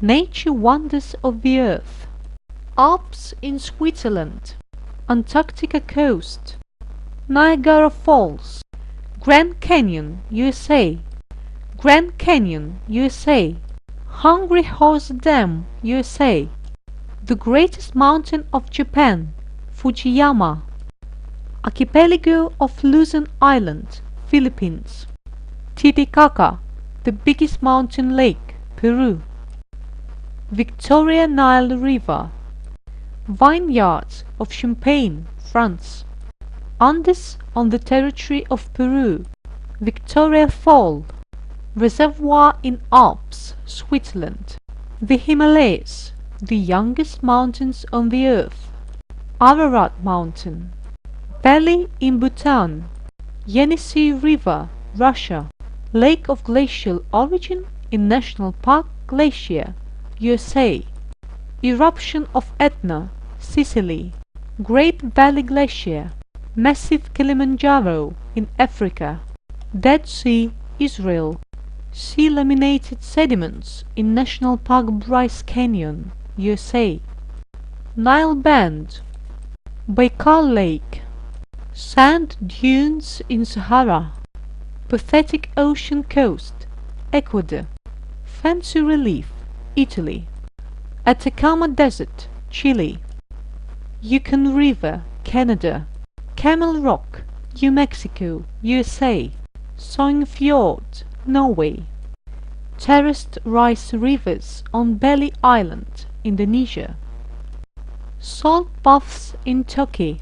Nature wonders of the earth. Alps in Switzerland, Antarctica coast, Niagara Falls, Grand Canyon, USA, Grand Canyon, USA, Hungry Horse Dam, USA, the greatest mountain of Japan, Fujiyama, Archipelago of Luzon Island, Philippines, Titicaca, the biggest mountain lake, Peru, Victoria Nile River, Vineyards of Champagne, France, Andes on the territory of Peru, Victoria Fall, Reservoir in Alps, Switzerland, the Himalayas, the youngest mountains on the earth, Ararat Mountain, Valley in Bhutan, Yenisei River, Russia, Lake of glacial origin in National Park Glacier, USA, Eruption of Etna, Sicily, Great Valley Glacier, Massive Kilimanjaro in Africa, Dead Sea, Israel, Sea laminated sediments in National Park Bryce Canyon, USA, Nile Band, Baikal Lake, Sand dunes in Sahara, Pathetic Ocean Coast, Ecuador, Fancy Relief, Italy, Atacama Desert, Chile, Yukon River, Canada, Camel Rock, New Mexico, USA, Sogne Fjord, Norway, Terraced rice rivers on Bali Island, Indonesia, Salt baths in Turkey,